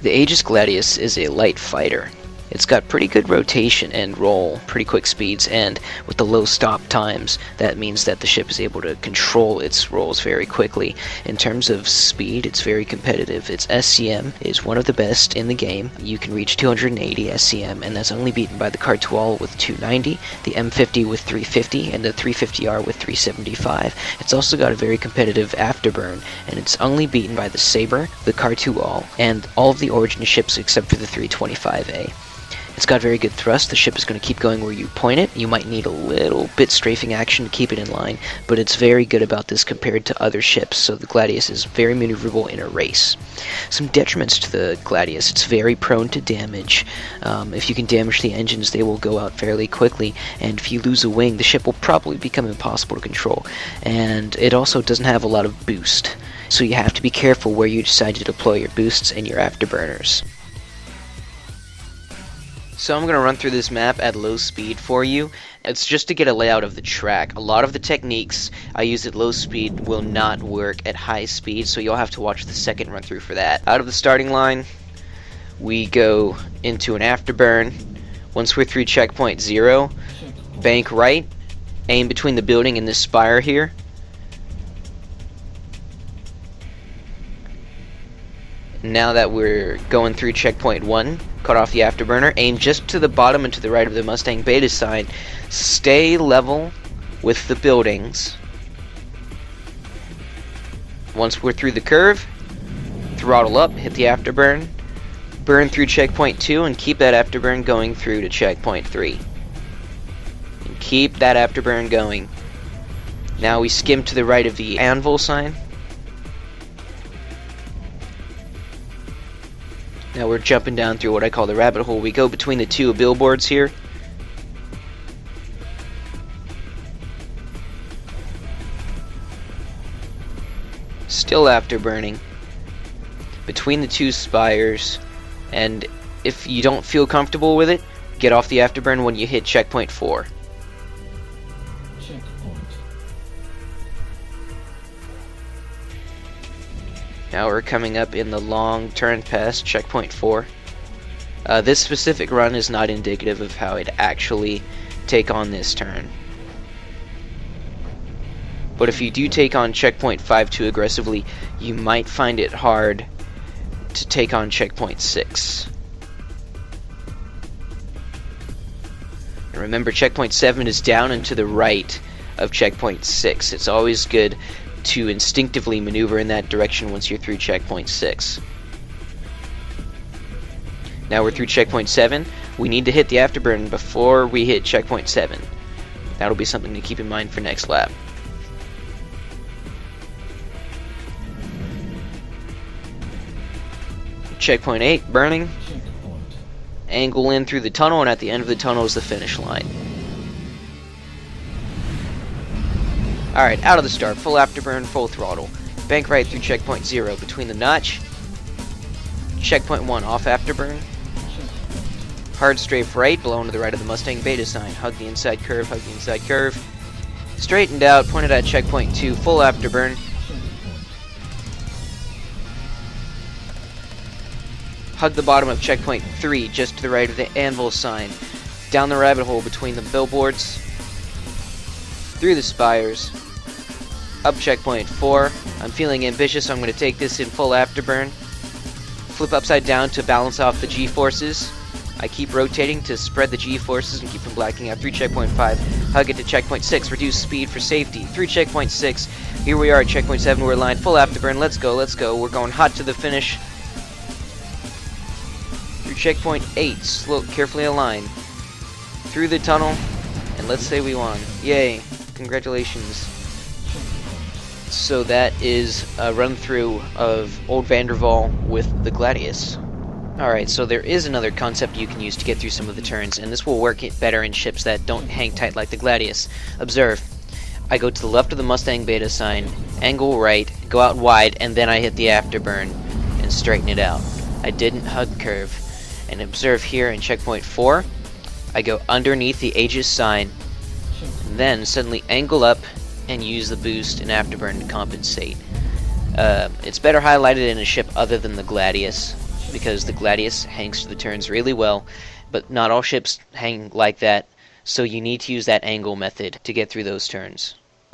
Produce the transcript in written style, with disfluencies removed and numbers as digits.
The Aegis Gladius is a light fighter. It's got pretty good rotation and roll, pretty quick speeds, and with the low stop times, that means that the ship is able to control its rolls very quickly. In terms of speed, it's very competitive. Its SCM is one of the best in the game. You can reach 280 SCM, and that's only beaten by the Cartual with 290, the M50 with 350, and the 350R with 375. It's also got a very competitive afterburn, and it's only beaten by the Sabre, the Cartual, and all of the Origin ships except for the 325A. It's got very good thrust. The ship is going to keep going where you point it. You might need a little bit strafing action to keep it in line, but it's very good about this compared to other ships, so the Gladius is very maneuverable in a race. Some detriments to the Gladius: it's very prone to damage. If you can damage the engines, they will go out fairly quickly, and if you lose a wing, the ship will probably become impossible to control. And it also doesn't have a lot of boost, so you have to be careful where you decide to deploy your boosts and your afterburners. So I'm going to run through this map at low speed for you. It's just to get a layout of the track. A lot of the techniques I use at low speed will not work at high speed, so you'll have to watch the second run through for that. Out of the starting line, we go into an afterburn. Once we're through checkpoint 0, bank right, aim between the building and this spire here. Now that we're going through checkpoint 1, cut off the afterburner, aim just to the bottom and to the right of the Mustang beta sign. Stay level with the buildings. Once we're through the curve, throttle up, hit the afterburn, burn through checkpoint 2, and keep that afterburn going through to checkpoint 3. And keep that afterburn going. Now we skim to the right of the anvil sign. Now we're jumping down through what I call the rabbit hole. We go between the two billboards here. Still afterburning. Between the two spires. And if you don't feel comfortable with it, get off the afterburn when you hit checkpoint 4. Now we're coming up in the long turn past checkpoint 4. This specific run is not indicative of how I'd actually take on this turn. But if you do take on checkpoint 5 too aggressively, you might find it hard to take on checkpoint 6. And remember, checkpoint 7 is down and to the right of checkpoint 6. It's always good to instinctively maneuver in that direction once you're through checkpoint 6. Now we're through checkpoint 7. We need to hit the afterburn before we hit checkpoint 7. That'll be something to keep in mind for next lap. Checkpoint 8, burning. Angle in through the tunnel, and at the end of the tunnel is the finish line. Alright, out of the start, full afterburn, full throttle. Bank right through checkpoint 0, between the notch. Checkpoint 1, off afterburn. Hard strafe right, blown to the right of the Mustang beta sign. Hug the inside curve, hug the inside curve. Straightened out, pointed at checkpoint 2, full afterburn. Hug the bottom of checkpoint 3, just to the right of the anvil sign. Down the rabbit hole between the billboards. Through the spires. Up checkpoint 4. I'm feeling ambitious, so I'm going to take this in full afterburn. Flip upside down to balance off the G-forces. I keep rotating to spread the G-forces and keep from blacking out. Through checkpoint 5. Hug it to checkpoint 6. Reduce speed for safety. Through checkpoint 6. Here we are at checkpoint 7. We're aligned. Full afterburn. Let's go, let's go. We're going hot to the finish. Through checkpoint 8. Slow, carefully aligned. Through the tunnel. And let's say we won. Yay. Congratulations. So that is a run through of Old Vanderval with the Gladius. Alright, so there is another concept you can use to get through some of the turns, and this will work better in ships that don't hang tight like the Gladius. Observe. I go to the left of the Mustang beta sign, angle right, go out wide, and then I hit the afterburn and straighten it out. I didn't hug curve. And observe here in checkpoint 4, I go underneath the Aegis sign, and then suddenly angle up and use the boost and afterburn to compensate. It's better highlighted in a ship other than the Gladius. because the Gladius hangs through the turns really well, but not all ships hang like that, so you need to use that angle method to get through those turns.